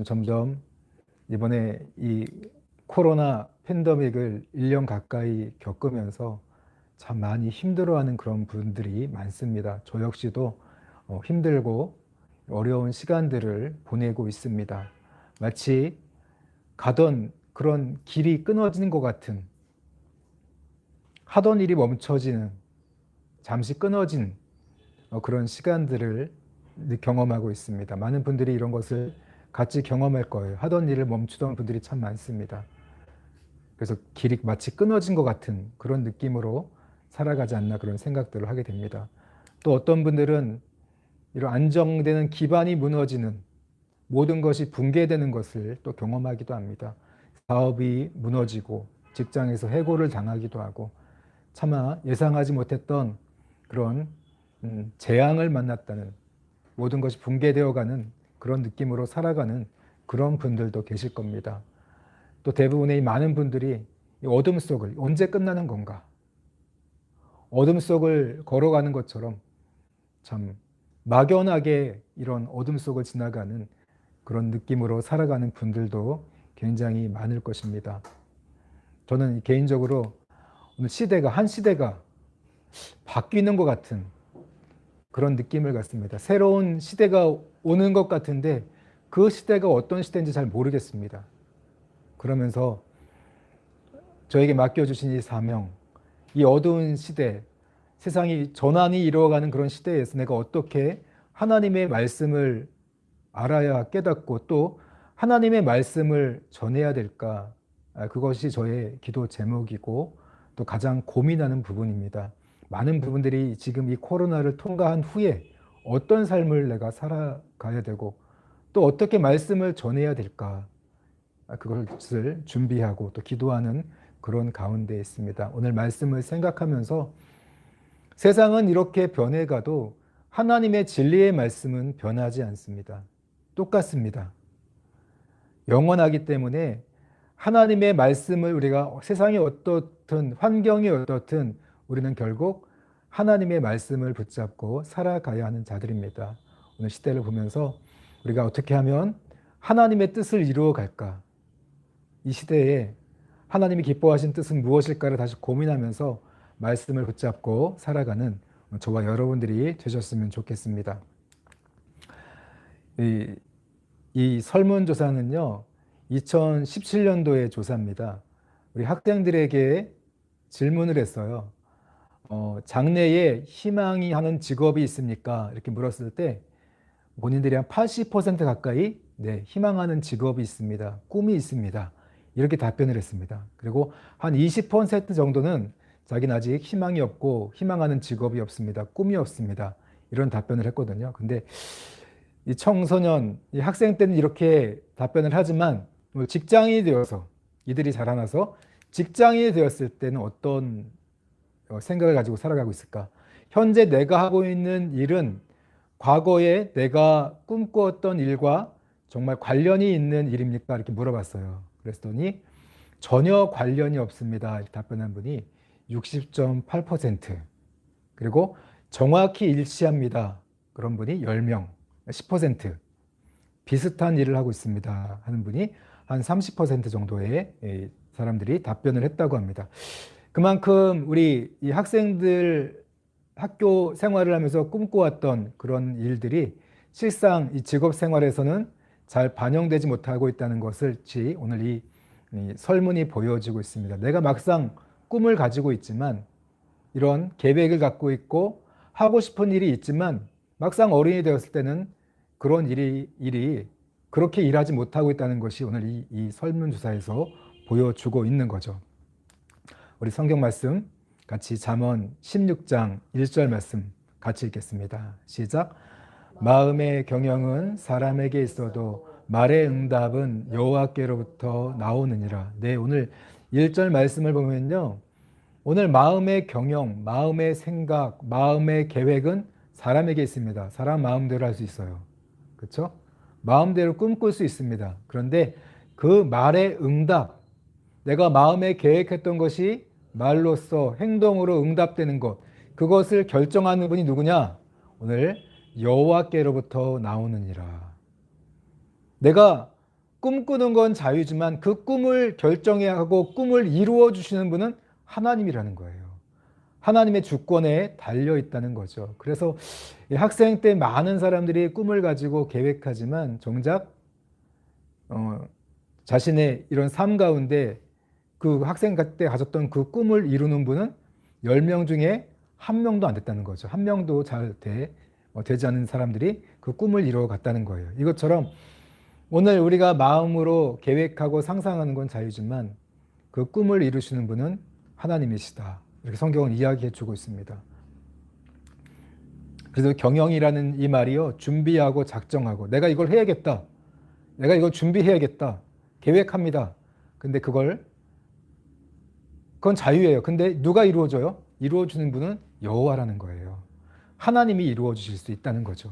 점점 이번에 이 코로나 팬데믹을 1년 가까이 겪으면서 참 많이 힘들어하는 그런 분들이 많습니다. 저 역시도 힘들고 어려운 시간들을 보내고 있습니다. 마치 가던 그런 길이 끊어지는 것 같은, 하던 일이 멈춰지는, 잠시 끊어진 그런 시간들을 경험하고 있습니다. 많은 분들이 이런 것을 같이 경험할 거예요. 하던 일을 멈추던 분들이 참 많습니다. 그래서 길이 마치 끊어진 것 같은 그런 느낌으로 살아가지 않나 그런 생각들을 하게 됩니다. 또 어떤 분들은 이런 안정되는 기반이 무너지는, 모든 것이 붕괴되는 것을 또 경험하기도 합니다. 사업이 무너지고 직장에서 해고를 당하기도 하고 차마 예상하지 못했던 그런 재앙을 만났다는, 모든 것이 붕괴되어가는 그런 느낌으로 살아가는 그런 분들도 계실 겁니다. 또 대부분의 많은 분들이 이 어둠 속을 언제 끝나는 건가, 어둠 속을 걸어가는 것처럼 참 막연하게 이런 어둠 속을 지나가는 그런 느낌으로 살아가는 분들도 굉장히 많을 것입니다. 저는 개인적으로 오늘 한 시대가 바뀌는 것 같은 그런 느낌을 갖습니다. 새로운 시대가 오는 것 같은데 그 시대가 어떤 시대인지 잘 모르겠습니다. 그러면서 저에게 맡겨주신 이 사명, 이 어두운 시대, 세상이 전환이 이루어가는 그런 시대에서 내가 어떻게 하나님의 말씀을 알아야 깨닫고 또 하나님의 말씀을 전해야 될까? 그것이 저의 기도 제목이고 또 가장 고민하는 부분입니다. 많은 부분들이 지금 이 코로나를 통과한 후에 어떤 삶을 내가 살아가야 되고 또 어떻게 말씀을 전해야 될까? 그것을 준비하고 또 기도하는 그런 가운데 있습니다. 오늘 말씀을 생각하면서 세상은 이렇게 변해가도 하나님의 진리의 말씀은 변하지 않습니다. 똑같습니다. 영원하기 때문에 하나님의 말씀을 우리가 세상이 어떻든 환경이 어떻든 우리는 결국 하나님의 말씀을 붙잡고 살아가야 하는 자들입니다. 오늘 시대를 보면서 우리가 어떻게 하면 하나님의 뜻을 이루어 갈까? 이 시대에 하나님이 기뻐하신 뜻은 무엇일까를 다시 고민하면서 말씀을 붙잡고 살아가는 저와 여러분들이 되셨으면 좋겠습니다. 이 설문조사는요, 2017년도의 조사입니다. 우리 학생들에게 질문을 했어요. 장래에 희망이 하는 직업이 있습니까? 이렇게 물었을 때 본인들이 한 80% 가까이 네, 희망하는 직업이 있습니다. 꿈이 있습니다. 이렇게 답변을 했습니다. 그리고 한 20% 정도는 자기는 아직 희망이 없고 희망하는 직업이 없습니다. 꿈이 없습니다. 이런 답변을 했거든요. 근데 이 청소년, 이 학생 때는 이렇게 답변을 하지만 직장인이 되어서 이들이 자라나서 직장인이 되었을 때는 어떤 생각을 가지고 살아가고 있을까? 현재 내가 하고 있는 일은 과거에 내가 꿈꾸었던 일과 정말 관련이 있는 일입니까? 이렇게 물어봤어요. 그랬더니 전혀 관련이 없습니다. 이렇게 답변한 분이 60.8%. 그리고 정확히 일치합니다. 그런 분이 10명, 10%. 비슷한 일을 하고 있습니다. 하는 분이 한 30% 정도의 사람들이 답변을 했다고 합니다. 그만큼 우리 이 학생들 학교 생활을 하면서 꿈꿔왔던 그런 일들이 실상 이 직업 생활에서는 잘 반영되지 못하고 있다는 것을 오늘 이 설문이 보여주고 있습니다. 내가 막상 꿈을 가지고 있지만 이런 계획을 갖고 있고 하고 싶은 일이 있지만 막상 어른이 되었을 때는 그런 일이 그렇게 일하지 못하고 있다는 것이 오늘 이 설문조사에서 보여주고 있는 거죠. 우리 성경 말씀 같이 잠언 16장 1절 말씀 같이 읽겠습니다. 시작. 마음의 경영은 사람에게 있어도 말의 응답은 여호와께로부터 나오느니라. 네, 오늘 1절 말씀을 보면요. 오늘 마음의 경영, 마음의 생각, 마음의 계획은 사람에게 있습니다. 사람 마음대로 할 수 있어요. 그렇죠? 마음대로 꿈꿀 수 있습니다. 그런데 그 말의 응답, 내가 마음에 계획했던 것이 말로써 행동으로 응답되는 것, 그것을 결정하는 분이 누구냐? 오늘 여호와께로부터 나오느니라. 내가 꿈꾸는 건 자유지만 그 꿈을 결정해야 하고 꿈을 이루어 주시는 분은 하나님이라는 거예요. 하나님의 주권에 달려 있다는 거죠. 그래서 학생 때 많은 사람들이 꿈을 가지고 계획하지만 정작 자신의 이런 삶 가운데 그 학생 때 가졌던 그 꿈을 이루는 분은 10명 중에 1명도 안 됐다는 거죠. 1명도 잘 되지 않은 사람들이 그 꿈을 이루어 갔다는 거예요. 이것처럼 오늘 우리가 마음으로 계획하고 상상하는 건 자유지만 그 꿈을 이루시는 분은 하나님이시다. 이렇게 성경은 이야기해 주고 있습니다. 그래서 경영이라는 이 말이요, 준비하고 작정하고 내가 이걸 해야겠다. 내가 이걸 준비해야겠다. 계획합니다. 근데 그건 자유예요. 근데 누가 이루어줘요? 이루어주는 분은 여호와라는 거예요. 하나님이 이루어 주실 수 있다는 거죠.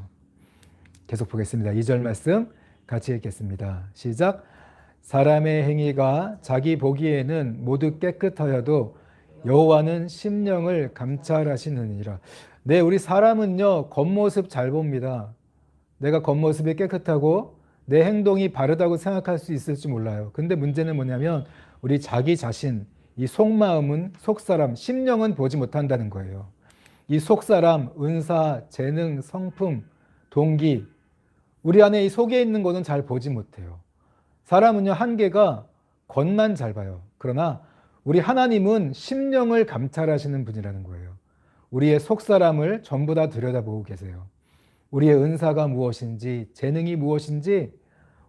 계속 보겠습니다. 2절 말씀 같이 읽겠습니다. 시작. 사람의 행위가 자기 보기에는 모두 깨끗하여도 여호와는 심령을 감찰하시느니라. 네, 우리 사람은요, 겉모습 잘 봅니다. 내가 겉모습이 깨끗하고 내 행동이 바르다고 생각할 수 있을지 몰라요. 근데 문제는 뭐냐면 우리 자기 자신, 이 속마음은, 속사람, 심령은 보지 못한다는 거예요. 이 속사람, 은사, 재능, 성품, 동기, 우리 안에 이 속에 있는 거는 잘 보지 못해요. 사람은요, 한계가 겉만 잘 봐요. 그러나 우리 하나님은 심령을 감찰하시는 분이라는 거예요. 우리의 속사람을 전부 다 들여다보고 계세요. 우리의 은사가 무엇인지, 재능이 무엇인지,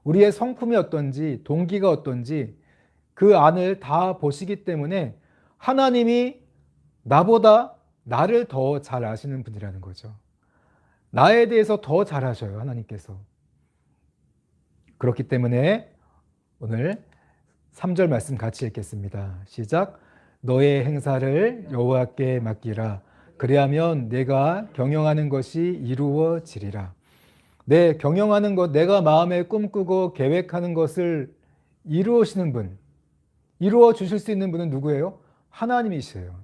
우리의 성품이 어떤지, 동기가 어떤지 그 안을 다 보시기 때문에 하나님이 나보다 나를 더 잘 아시는 분이라는 거죠. 나에 대해서 더 잘 아셔요, 하나님께서. 그렇기 때문에 오늘 3절 말씀 같이 읽겠습니다. 시작. 너의 행사를 여호와께 맡기라. 그리하면 내가 경영하는 것이 이루어지리라. 내 경영하는 것, 내가 마음에 꿈꾸고 계획하는 것을 이루시는 분, 이루어 주실 수 있는 분은 누구예요? 하나님이세요.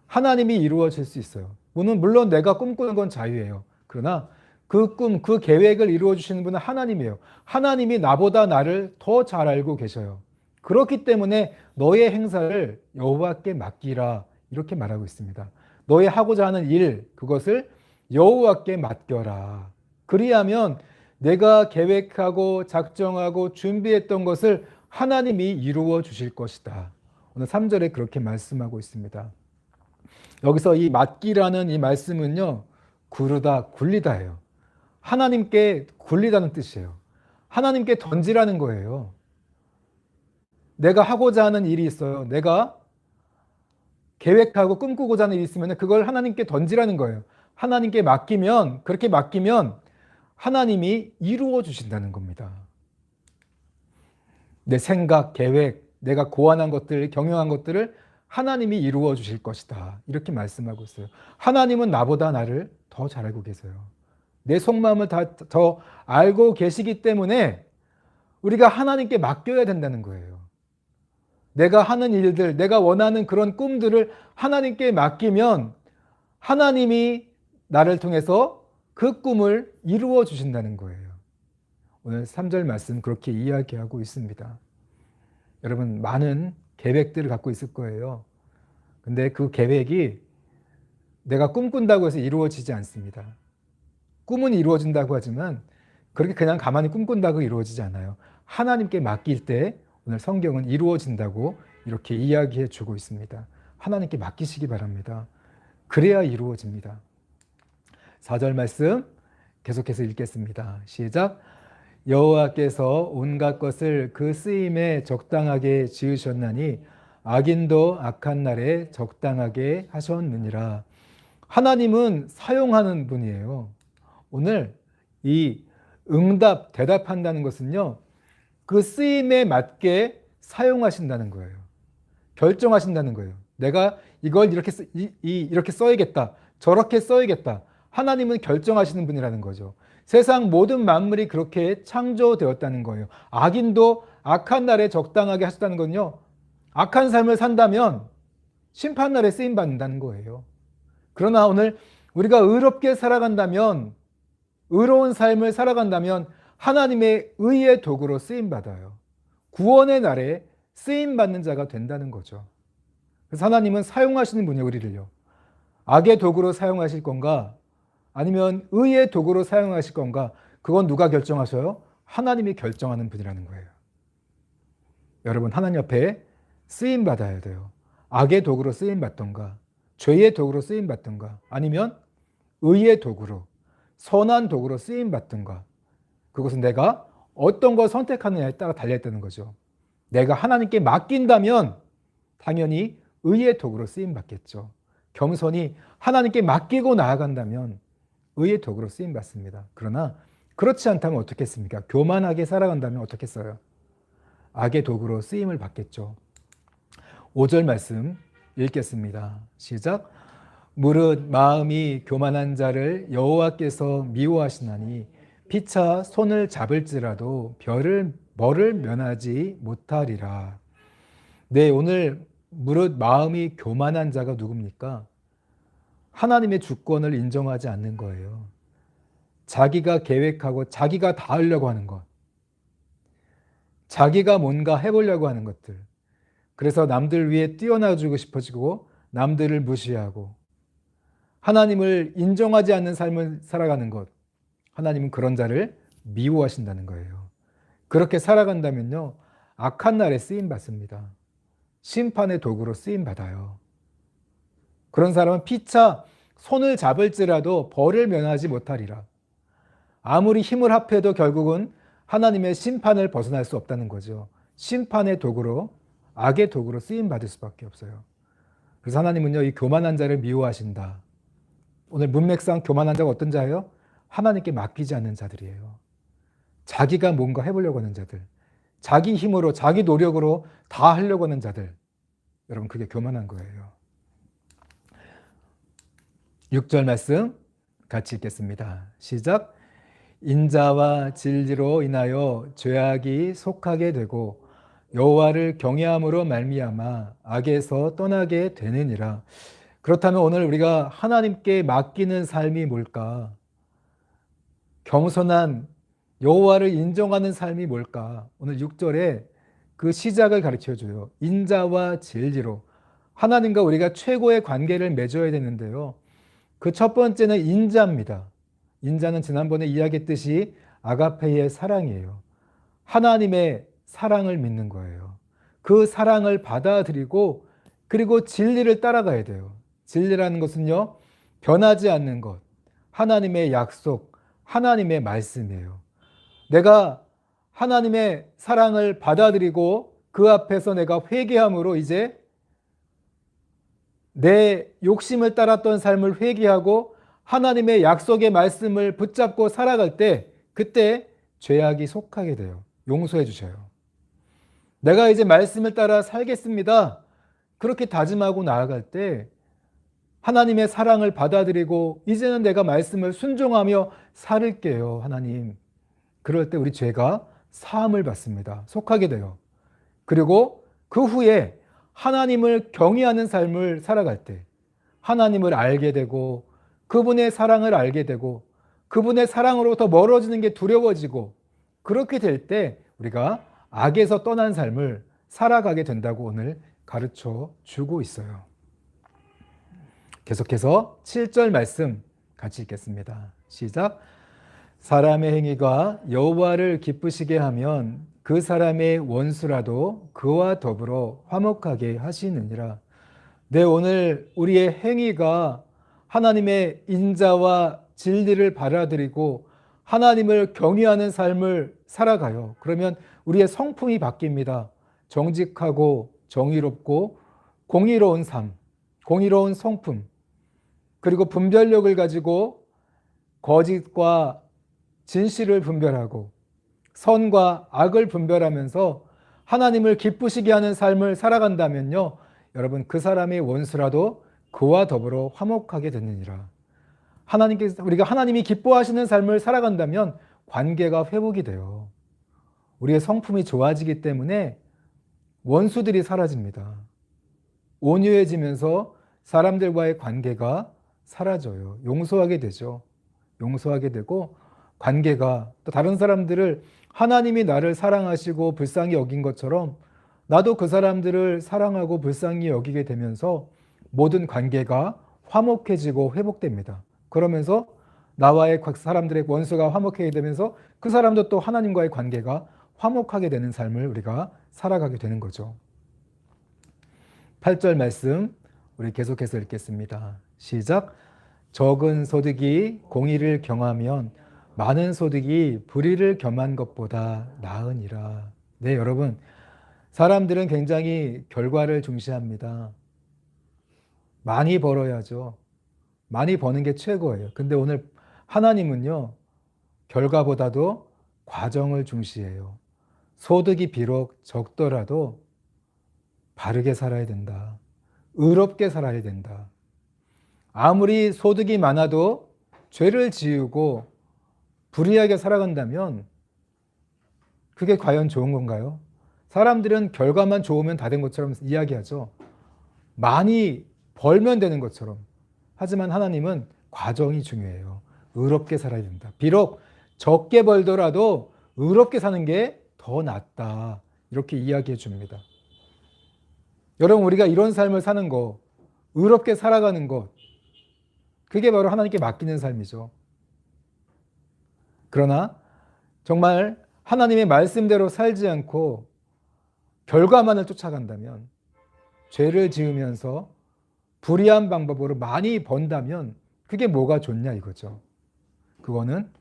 하나님이 이루어 줄 수 있어요. 물론 내가 꿈꾸는 건 자유예요. 그러나 그 꿈, 그 계획을 이루어 주시는 분은 하나님이에요. 하나님이 나보다 나를 더 잘 알고 계셔요. 그렇기 때문에 너의 행사를 여호와께 맡기라 이렇게 말하고 있습니다. 너의 하고자 하는 일, 그것을 여호와께 맡겨라. 그리하면 내가 계획하고 작정하고 준비했던 것을 하나님이 이루어 주실 것이다. 오늘 3절에 그렇게 말씀하고 있습니다. 여기서 이 맡기라는 이 말씀은요, 구르다, 굴리다예요. 하나님께 굴리다는 뜻이에요. 하나님께 던지라는 거예요. 내가 하고자 하는 일이 있어요. 내가 계획하고 꿈꾸고자 하는 일이 있으면 그걸 하나님께 던지라는 거예요. 하나님께 맡기면, 그렇게 맡기면 하나님이 이루어 주신다는 겁니다. 내 생각, 계획, 내가 고안한 것들, 경영한 것들을 하나님이 이루어 주실 것이다. 이렇게 말씀하고 있어요. 하나님은 나보다 나를 더 잘 알고 계세요. 내 속마음을 더 알고 계시기 때문에 우리가 하나님께 맡겨야 된다는 거예요. 내가 하는 일들, 내가 원하는 그런 꿈들을 하나님께 맡기면 하나님이 나를 통해서 그 꿈을 이루어 주신다는 거예요. 오늘 3절 말씀 그렇게 이야기하고 있습니다. 여러분, 많은 계획들을 갖고 있을 거예요. 근데 그 계획이 내가 꿈꾼다고 해서 이루어지지 않습니다. 꿈은 이루어진다고 하지만 그렇게 그냥 가만히 꿈꾼다고 이루어지지 않아요. 하나님께 맡길 때 오늘 성경은 이루어진다고 이렇게 이야기해 주고 있습니다. 하나님께 맡기시기 바랍니다. 그래야 이루어집니다. 4절 말씀 계속해서 읽겠습니다. 시작. 여호와께서 온갖 것을 그 쓰임에 적당하게 지으셨나니 악인도 악한 날에 적당하게 하셨느니라. 하나님은 사용하는 분이에요. 오늘 이 응답, 대답한다는 것은요, 그 쓰임에 맞게 사용하신다는 거예요. 결정하신다는 거예요. 내가 이걸 이렇게 써야겠다. 저렇게 써야겠다. 하나님은 결정하시는 분이라는 거죠. 세상 모든 만물이 그렇게 창조되었다는 거예요. 악인도 악한 날에 적당하게 하셨다는 건요, 악한 삶을 산다면 심판날에 쓰임받는다는 거예요. 그러나 오늘 우리가 의롭게 살아간다면, 의로운 삶을 살아간다면 하나님의 의의 도구로 쓰임받아요. 구원의 날에 쓰임받는 자가 된다는 거죠. 그래서 하나님은 사용하시는 분이 우리를요. 악의 도구로 사용하실 건가? 아니면 의의 도구로 사용하실 건가? 그건 누가 결정하셔요? 하나님이 결정하는 분이라는 거예요. 여러분, 하나님 앞에 쓰임받아야 돼요. 악의 도구로 쓰임받던가, 죄의 도구로 쓰임받던가, 아니면 의의 도구로, 선한 도구로 쓰임받던가. 그것은 내가 어떤 걸 선택하느냐에 따라 달려있다는 거죠. 내가 하나님께 맡긴다면 당연히 의의 도구로 쓰임받겠죠. 겸손히 하나님께 맡기고 나아간다면 의의 도구로 쓰임받습니다. 그러나 그렇지 않다면 어떻겠습니까? 교만하게 살아간다면 어떻겠어요? 악의 도구로 쓰임을 받겠죠. 5절 말씀 읽겠습니다. 시작. 무릇 마음이 교만한 자를 여호와께서 미워하시나니 피차 손을 잡을지라도 벌을 면하지 못하리라. 네, 오늘 무릇 마음이 교만한 자가 누굽니까? 하나님의 주권을 인정하지 않는 거예요. 자기가 계획하고 자기가 다 하려고 하는 것. 자기가 뭔가 해보려고 하는 것들. 그래서 남들 위에 뛰어나주고 싶어지고 남들을 무시하고 하나님을 인정하지 않는 삶을 살아가는 것. 하나님은 그런 자를 미워하신다는 거예요. 그렇게 살아간다면요, 악한 날에 쓰임받습니다. 심판의 도구로 쓰임받아요. 그런 사람은 피차 손을 잡을지라도 벌을 면하지 못하리라. 아무리 힘을 합해도 결국은 하나님의 심판을 벗어날 수 없다는 거죠. 심판의 도구로, 악의 도구로 쓰임받을 수밖에 없어요. 그래서 하나님은요, 이 교만한 자를 미워하신다. 오늘 문맥상 교만한 자가 어떤 자예요? 하나님께 맡기지 않는 자들이에요. 자기가 뭔가 해보려고 하는 자들, 자기 힘으로, 자기 노력으로 다 하려고 하는 자들. 여러분, 그게 교만한 거예요. 6절 말씀 같이 읽겠습니다. 시작. 인자와 진리로 인하여 죄악이 속하게 되고 여호와를 경외함으로 말미암아 악에서 떠나게 되느니라. 그렇다면 오늘 우리가 하나님께 맡기는 삶이 뭘까? 겸손한 여호와를 인정하는 삶이 뭘까? 오늘 6절에 그 시작을 가르쳐줘요. 인자와 진리로. 하나님과 우리가 최고의 관계를 맺어야 되는데요. 그 첫 번째는 인자입니다. 인자는 지난번에 이야기했듯이 아가페의 사랑이에요. 하나님의 사랑을 믿는 거예요. 그 사랑을 받아들이고 그리고 진리를 따라가야 돼요. 진리라는 것은요, 변하지 않는 것, 하나님의 약속, 하나님의 말씀이에요. 내가 하나님의 사랑을 받아들이고 그 앞에서 내가 회개함으로 이제 내 욕심을 따랐던 삶을 회개하고 하나님의 약속의 말씀을 붙잡고 살아갈 때 그때 죄악이 속하게 돼요. 용서해 주셔요. 내가 이제 말씀을 따라 살겠습니다. 그렇게 다짐하고 나아갈 때 하나님의 사랑을 받아들이고 이제는 내가 말씀을 순종하며 살을게요, 하나님. 그럴 때 우리 죄가 사함을 받습니다. 속하게 돼요. 그리고 그 후에 하나님을 경외하는 삶을 살아갈 때 하나님을 알게 되고 그분의 사랑을 알게 되고 그분의 사랑으로부터 멀어지는 게 두려워지고 그렇게 될 때 우리가 악에서 떠난 삶을 살아가게 된다고 오늘 가르쳐 주고 있어요. 계속해서 7절 말씀 같이 읽겠습니다. 시작. 사람의 행위가 여호와를 기쁘시게 하면 그 사람의 원수라도 그와 더불어 화목하게 하시느니라. 네, 오늘 우리의 행위가 하나님의 인자와 진리를 받아들이고 하나님을 경외하는 삶을 살아가요. 그러면 우리의 성품이 바뀝니다. 정직하고 정의롭고 공의로운 삶, 공의로운 성품, 그리고 분별력을 가지고 거짓과 진실을 분별하고 선과 악을 분별하면서 하나님을 기쁘시게 하는 삶을 살아간다면요, 여러분, 그 사람의 원수라도 그와 더불어 화목하게 되느니라. 우리가 하나님이 기뻐하시는 삶을 살아간다면 관계가 회복이 돼요. 우리의 성품이 좋아지기 때문에 원수들이 사라집니다. 온유해지면서 사람들과의 관계가 사라져요. 용서하게 되죠. 용서하게 되고 관계가, 또 다른 사람들을 하나님이 나를 사랑하시고 불쌍히 여긴 것처럼 나도 그 사람들을 사랑하고 불쌍히 여기게 되면서 모든 관계가 화목해지고 회복됩니다. 그러면서 나와의 사람들의 원수가 화목하게 되면서 그 사람도 또 하나님과의 관계가 화목하게 되는 삶을 우리가 살아가게 되는 거죠. 8절 말씀 우리 계속해서 읽겠습니다. 시작. 적은 소득이 공의를 경하면 많은 소득이 불의를 겸한 것보다 나으니라. 네, 여러분. 사람들은 굉장히 결과를 중시합니다. 많이 벌어야죠. 많이 버는 게 최고예요. 근데 오늘 하나님은요, 결과보다도 과정을 중시해요. 소득이 비록 적더라도 바르게 살아야 된다. 의롭게 살아야 된다. 아무리 소득이 많아도 죄를 지우고 불의하게 살아간다면 그게 과연 좋은 건가요? 사람들은 결과만 좋으면 다 된 것처럼 이야기하죠. 많이 벌면 되는 것처럼. 하지만 하나님은 과정이 중요해요. 의롭게 살아야 된다. 비록 적게 벌더라도 의롭게 사는 게 더 낫다. 이렇게 이야기해 줍니다. 여러분, 우리가 이런 삶을 사는 거, 의롭게 살아가는 것, 그게 바로 하나님께 맡기는 삶이죠. 그러나 정말 하나님의 말씀대로 살지 않고 결과만을 쫓아간다면, 죄를 지으면서 불의한 방법으로 많이 번다면 그게 뭐가 좋냐 이거죠. 그거는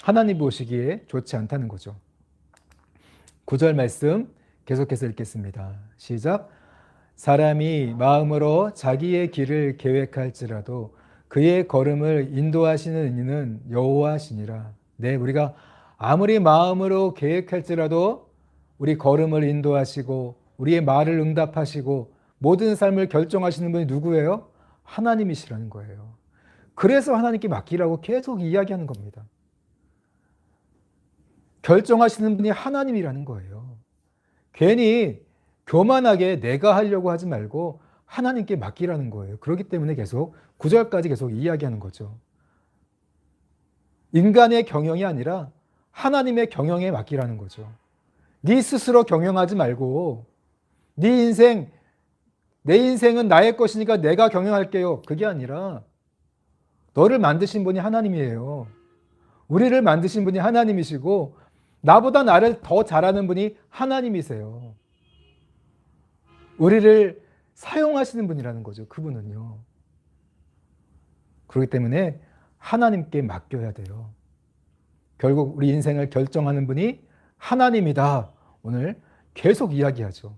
하나님 보시기에 좋지 않다는 거죠. 9절 말씀 계속해서 읽겠습니다. 시작. 사람이 마음으로 자기의 길을 계획할지라도 그의 걸음을 인도하시는 이는 여호와시니라. 네, 우리가 아무리 마음으로 계획할지라도 우리 걸음을 인도하시고 우리의 말을 응답하시고 모든 삶을 결정하시는 분이 누구예요? 하나님이시라는 거예요. 그래서 하나님께 맡기라고 계속 이야기하는 겁니다. 결정하시는 분이 하나님이라는 거예요. 괜히 교만하게 내가 하려고 하지 말고 하나님께 맡기라는 거예요. 그렇기 때문에 계속 9절까지 계속 이야기하는 거죠. 인간의 경영이 아니라 하나님의 경영에 맡기라는 거죠. 네 스스로 경영하지 말고 네 인생, 내 인생은 나의 것이니까 내가 경영할게요. 그게 아니라 너를 만드신 분이 하나님이에요. 우리를 만드신 분이 하나님이시고 나보다 나를 더 잘하는 분이 하나님이세요. 우리를 사용하시는 분이라는 거죠. 그분은요. 그렇기 때문에 하나님께 맡겨야 돼요. 결국 우리 인생을 결정하는 분이 하나님이다. 오늘 계속 이야기하죠.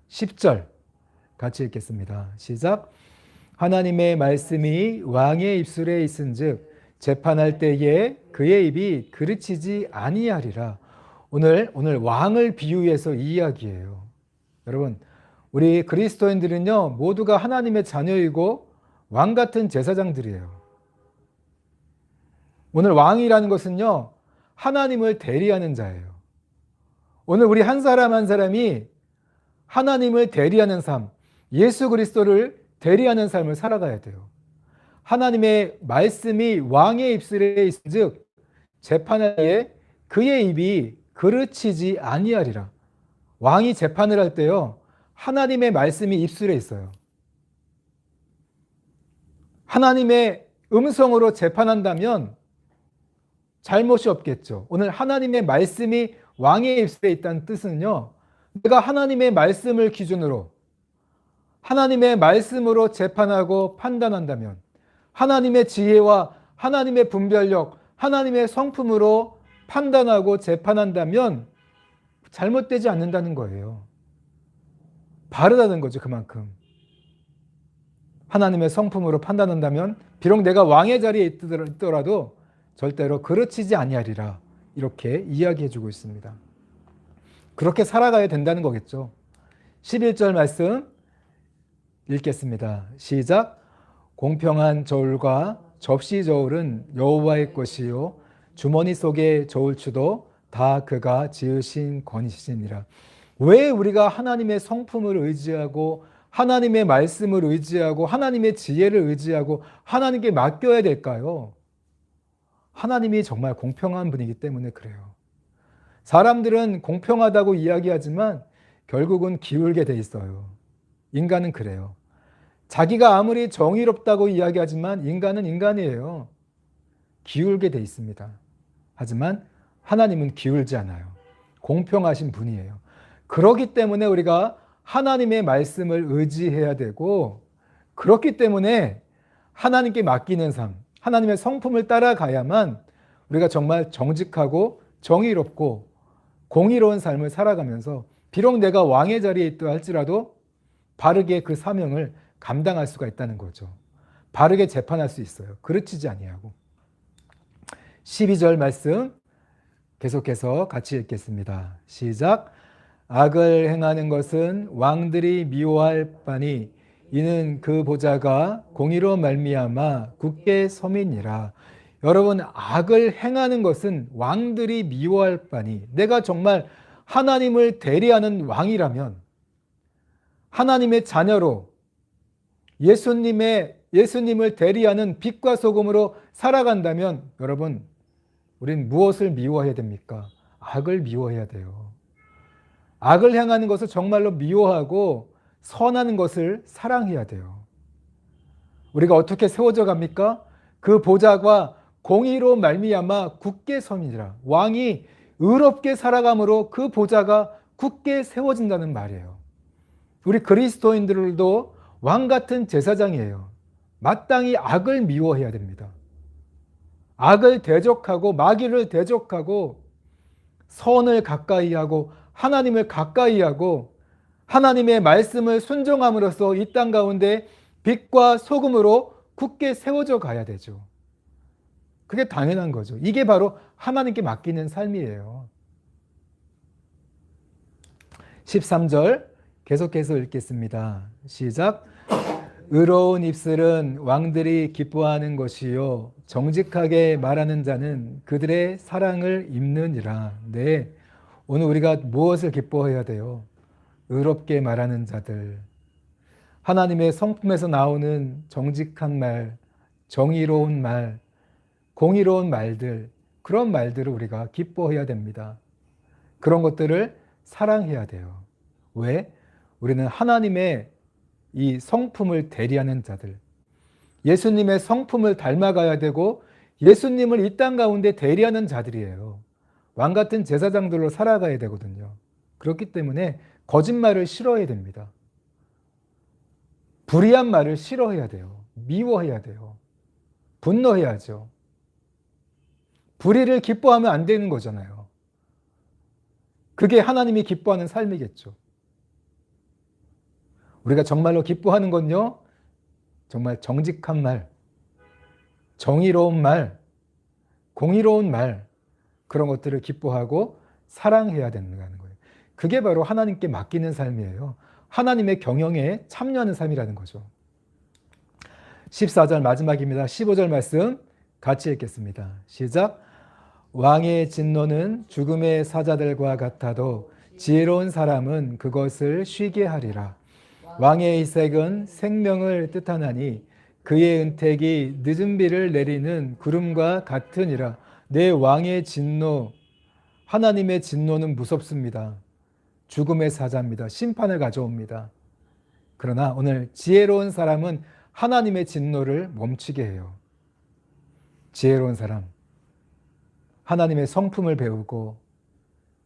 10절 같이 읽겠습니다. 시작. 하나님의 말씀이 왕의 입술에 있은즉 재판할 때에 그의 입이 그르치지 아니하리라. 오늘 왕을 비유해서 이야기해요. 여러분, 우리 그리스도인들은요 모두가 하나님의 자녀이고 왕 같은 제사장들이에요. 오늘 왕이라는 것은요 하나님을 대리하는 자예요. 오늘 우리 한 사람 한 사람이 하나님을 대리하는 삶, 예수 그리스도를 대리하는 삶을 살아가야 돼요. 하나님의 말씀이 왕의 입술에 있은즉 재판할 때에 그의 입이 그르치지 아니하리라. 왕이 재판을 할 때요 하나님의 말씀이 입술에 있어요. 하나님의 음성으로 재판한다면 잘못이 없겠죠. 오늘 하나님의 말씀이 왕의 입술에 있다는 뜻은요 내가 하나님의 말씀을 기준으로 하나님의 말씀으로 재판하고 판단한다면 하나님의 지혜와 하나님의 분별력, 하나님의 성품으로 판단하고 재판한다면 잘못되지 않는다는 거예요. 바르다는 거죠. 그만큼. 하나님의 성품으로 판단한다면 비록 내가 왕의 자리에 있더라도 절대로 그르치지 아니하리라. 이렇게 이야기해 주고 있습니다. 그렇게 살아가야 된다는 거겠죠. 11절 말씀 읽겠습니다. 시작. 공평한 저울과 접시 저울은 여호와의 것이요 주머니 속의 저울추도 다 그가 지으신 것이니라. 왜 우리가 하나님의 성품을 의지하고 하나님의 말씀을 의지하고 하나님의 지혜를 의지하고 하나님께 맡겨야 될까요? 하나님이 정말 공평한 분이기 때문에 그래요. 사람들은 공평하다고 이야기하지만 결국은 기울게 돼 있어요. 인간은 그래요. 자기가 아무리 정의롭다고 이야기하지만 인간은 인간이에요. 기울게 돼 있습니다. 하지만 하나님은 기울지 않아요. 공평하신 분이에요. 그렇기 때문에 우리가 하나님의 말씀을 의지해야 되고, 그렇기 때문에 하나님께 맡기는 삶, 하나님의 성품을 따라가야만 우리가 정말 정직하고 정의롭고 공의로운 삶을 살아가면서 비록 내가 왕의 자리에 있다 할지라도 바르게 그 사명을 감당할 수가 있다는 거죠. 바르게 재판할 수 있어요. 그르치지 아니하고. 12절 말씀 계속해서 같이 읽겠습니다. 시작. 악을 행하는 것은 왕들이 미워할 바니 이는 그 보좌가 공의로 말미암아 굳게 서민이라. 여러분, 악을 행하는 것은 왕들이 미워할 바니, 내가 정말 하나님을 대리하는 왕이라면, 하나님의 자녀로 예수님을 대리하는 빛과 소금으로 살아간다면, 여러분, 우린 무엇을 미워해야 됩니까? 악을 미워해야 돼요. 악을 행하는 것을 정말로 미워하고 선하는 것을 사랑해야 돼요. 우리가 어떻게 세워져 갑니까? 그 보좌가 공의로 말미암아 굳게 섬이라. 왕이 의롭게 살아감으로 그 보좌가 굳게 세워진다는 말이에요. 우리 그리스도인들도 왕 같은 제사장이에요. 마땅히 악을 미워해야 됩니다. 악을 대적하고 마귀를 대적하고 선을 가까이하고 하나님을 가까이하고 하나님의 말씀을 순종함으로써 이 땅 가운데 빛과 소금으로 굳게 세워져 가야 되죠. 그게 당연한 거죠. 이게 바로 하나님께 맡기는 삶이에요. 13절 계속해서 읽겠습니다. 시작. 의로운 입술은 왕들이 기뻐하는 것이요 정직하게 말하는 자는 그들의 사랑을 입느니라. 네, 오늘 우리가 무엇을 기뻐해야 돼요? 의롭게 말하는 자들, 하나님의 성품에서 나오는 정직한 말, 정의로운 말, 공의로운 말들, 그런 말들을 우리가 기뻐해야 됩니다. 그런 것들을 사랑해야 돼요. 왜? 우리는 하나님의 이 성품을 대리하는 자들, 예수님의 성품을 닮아가야 되고 예수님을 이 땅 가운데 대리하는 자들이에요. 왕 같은 제사장들로 살아가야 되거든요. 그렇기 때문에 거짓말을 싫어해야 됩니다. 불의한 말을 싫어해야 돼요. 미워해야 돼요. 분노해야죠. 불의를 기뻐하면 안 되는 거잖아요. 그게 하나님이 기뻐하는 삶이겠죠. 우리가 정말로 기뻐하는 건요, 정말 정직한 말, 정의로운 말, 공의로운 말, 그런 것들을 기뻐하고 사랑해야 된다는 거예요. 그게 바로 하나님께 맡기는 삶이에요. 하나님의 경영에 참여하는 삶이라는 거죠. 14절 마지막입니다. 15절 말씀 같이 읽겠습니다. 시작. 왕의 진노는 죽음의 사자들과 같아도 지혜로운 사람은 그것을 쉬게 하리라. 왕의 희색은 생명을 뜻하나니 그의 은택이 늦은 비를 내리는 구름과 같으니라. 내 왕의 진노, 하나님의 진노는 무섭습니다. 죽음의 사자입니다. 심판을 가져옵니다. 그러나 오늘 지혜로운 사람은 하나님의 진노를 멈추게 해요. 지혜로운 사람, 하나님의 성품을 배우고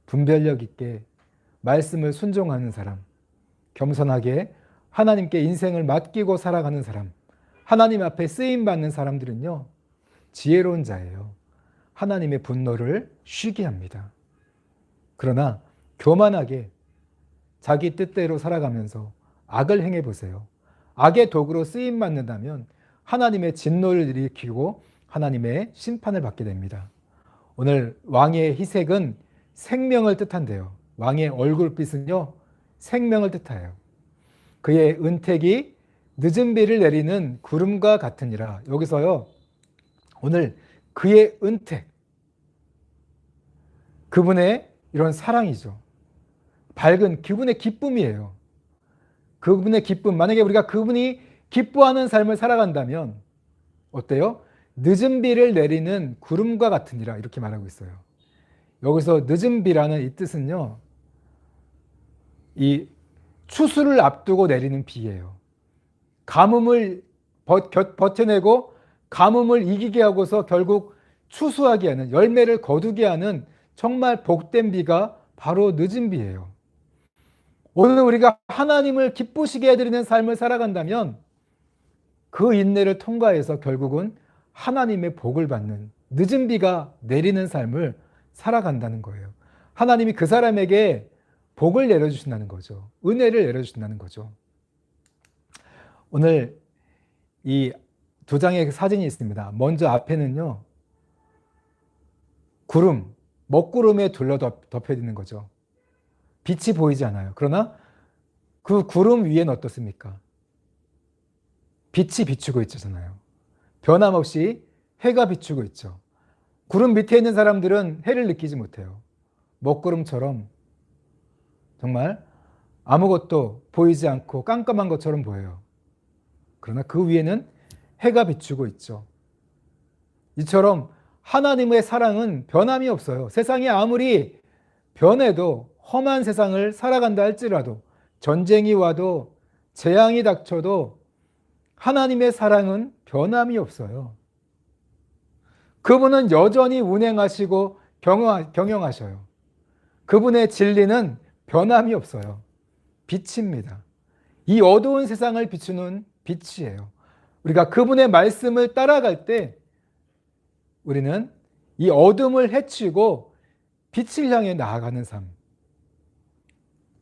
분별력 있게 말씀을 순종하는 사람, 겸손하게 하나님께 인생을 맡기고 살아가는 사람, 하나님 앞에 쓰임받는 사람들은요, 지혜로운 자예요. 하나님의 분노를 쉬게 합니다. 그러나 교만하게 자기 뜻대로 살아가면서 악을 행해보세요. 악의 도구로 쓰임받는다면 하나님의 진노를 일으키고 하나님의 심판을 받게 됩니다. 오늘 왕의 희색은 생명을 뜻한대요. 왕의 얼굴빛은요, 생명을 뜻해요. 그의 은택이 늦은 비를 내리는 구름과 같으니라. 여기서요, 오늘 그의 은택, 그분의 이런 사랑이죠. 밝은 그분의 기쁨이에요. 그분의 기쁨, 만약에 우리가 그분이 기뻐하는 삶을 살아간다면 어때요? 늦은 비를 내리는 구름과 같으니라 이렇게 말하고 있어요. 여기서 늦은 비라는 이 뜻은요, 이 추수를 앞두고 내리는 비예요. 가뭄을 버텨내고 가뭄을 이기게 하고서 결국 추수하게 하는, 열매를 거두게 하는 정말 복된 비가 바로 늦은 비예요. 오늘 우리가 하나님을 기쁘시게 해드리는 삶을 살아간다면 그 인내를 통과해서 결국은 하나님의 복을 받는, 늦은 비가 내리는 삶을 살아간다는 거예요. 하나님이 그 사람에게 복을 내려주신다는 거죠. 은혜를 내려주신다는 거죠. 오늘 이 두 장의 사진이 있습니다. 먼저 앞에는요, 구름, 먹구름에 둘러 덮여 있는 거죠. 빛이 보이지 않아요. 그러나 그 구름 위에는 어떻습니까? 빛이 비추고 있잖아요. 변함없이 해가 비추고 있죠. 구름 밑에 있는 사람들은 해를 느끼지 못해요. 먹구름처럼 정말 아무것도 보이지 않고 깜깜한 것처럼 보여요. 그러나 그 위에는 해가 비추고 있죠. 이처럼 하나님의 사랑은 변함이 없어요. 세상이 아무리 변해도, 험한 세상을 살아간다 할지라도, 전쟁이 와도, 재앙이 닥쳐도 하나님의 사랑은 변함이 없어요. 그분은 여전히 운행하시고 경영하셔요. 그분의 진리는 변함이 없어요. 빛입니다. 이 어두운 세상을 비추는 빛이에요. 우리가 그분의 말씀을 따라갈 때 우리는 이 어둠을 헤치고 빛을 향해 나아가는 삶,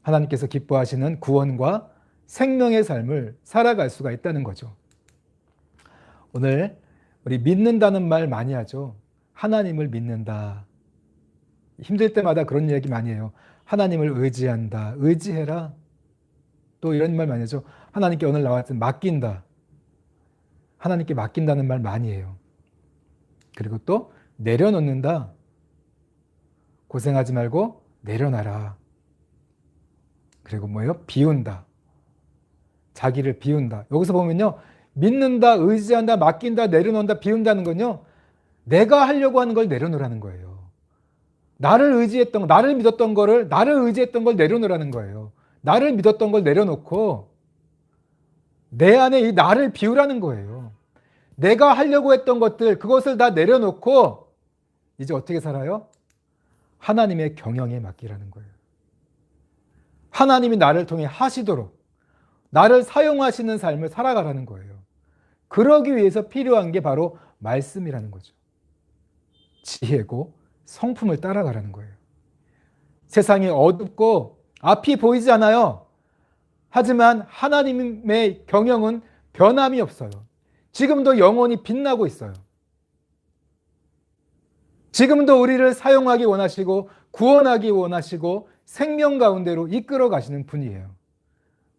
하나님께서 기뻐하시는 구원과 생명의 삶을 살아갈 수가 있다는 거죠. 오늘 우리 믿는다는 말 많이 하죠. 하나님을 믿는다. 힘들 때마다 그런 얘기 많이 해요. 하나님을 의지한다. 의지해라. 또 이런 말 많이 하죠. 하나님께 오늘 나왔던 맡긴다. 하나님께 맡긴다는 말 많이 해요. 그리고 또 내려놓는다. 고생하지 말고 내려놔라. 그리고 뭐예요? 비운다. 자기를 비운다. 여기서 보면요, 믿는다, 의지한다, 맡긴다, 내려놓는다, 비운다는 건요, 내가 하려고 하는 걸 내려놓으라는 거예요. 나를 의지했던, 나를 믿었던 거를, 나를 의지했던 걸 내려놓으라는 거예요. 나를 믿었던 걸 내려놓고 내 안에 이 나를 비우라는 거예요. 내가 하려고 했던 것들, 그것을 다 내려놓고 이제 어떻게 살아요? 하나님의 경영에 맡기라는 거예요. 하나님이 나를 통해 하시도록, 나를 사용하시는 삶을 살아가라는 거예요. 그러기 위해서 필요한 게 바로 말씀이라는 거죠. 지혜고 성품을 따라가라는 거예요. 세상이 어둡고 앞이 보이지 않아요. 하지만 하나님의 경영은 변함이 없어요. 지금도 영원히 빛나고 있어요. 지금도 우리를 사용하기 원하시고 구원하기 원하시고 생명 가운데로 이끌어 가시는 분이에요.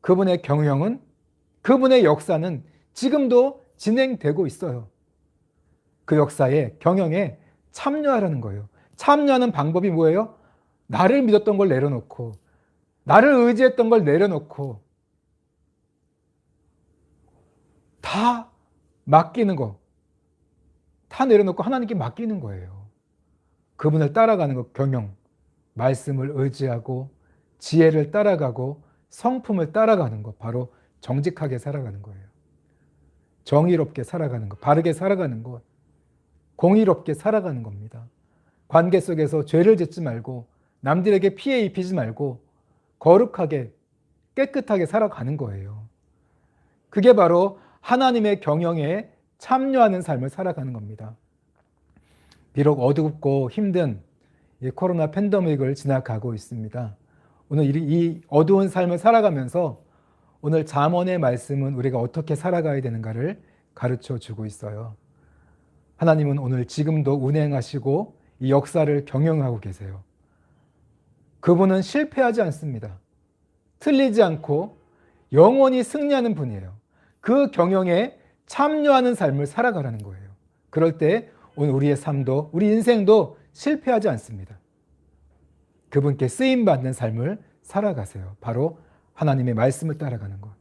그분의 경영은, 그분의 역사는 지금도 진행되고 있어요. 그 역사에, 경영에 참여하라는 거예요. 참여하는 방법이 뭐예요? 나를 믿었던 걸 내려놓고, 나를 의지했던 걸 내려놓고, 다 맡기는 거, 다 내려놓고 하나님께 맡기는 거예요. 그분을 따라가는 거, 경영, 말씀을 의지하고 지혜를 따라가고 성품을 따라가는 것, 바로 정직하게 살아가는 거예요. 정의롭게 살아가는 것, 바르게 살아가는 것, 공의롭게 살아가는 겁니다. 관계 속에서 죄를 짓지 말고 남들에게 피해 입히지 말고 거룩하게 깨끗하게 살아가는 거예요. 그게 바로 하나님의 경영에 참여하는 삶을 살아가는 겁니다. 비록 어둡고 힘든 이 코로나 팬데믹을 지나가고 있습니다. 오늘 이 어두운 삶을 살아가면서 오늘 잠언의 말씀은 우리가 어떻게 살아가야 되는가를 가르쳐 주고 있어요. 하나님은 오늘 지금도 운행하시고 이 역사를 경영하고 계세요. 그분은 실패하지 않습니다. 틀리지 않고 영원히 승리하는 분이에요. 그 경영에 참여하는 삶을 살아가라는 거예요. 그럴 때 오늘 우리의 삶도, 우리 인생도 실패하지 않습니다. 그분께 쓰임받는 삶을 살아가세요. 바로 하나님의 말씀을 따라가는 것,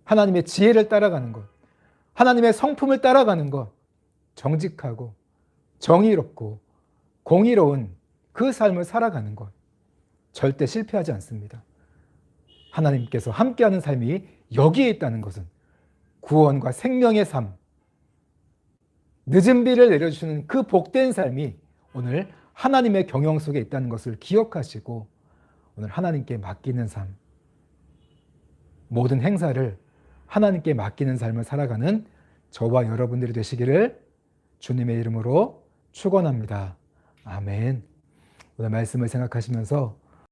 하나님의 지혜를 따라가는 것, 하나님의 성품을 따라가는 것, 정직하고 정의롭고 공의로운 그 삶을 살아가는 것, 절대 실패하지 않습니다. 하나님께서 함께하는 삶이 여기에 있다는 것은 구원과 생명의 삶, 늦은 비를 내려주시는 그 복된 삶이 오늘 하나님의 경영 속에 있다는 것을 기억하시고 오늘 하나님께 맡기는 삶, 모든 행사를 하나님께 맡기는 삶을 살아가는 저와 여러분들이 되시기를 주님의 이름으로 축원합니다. 아멘. 오늘 말씀을 생각하시면서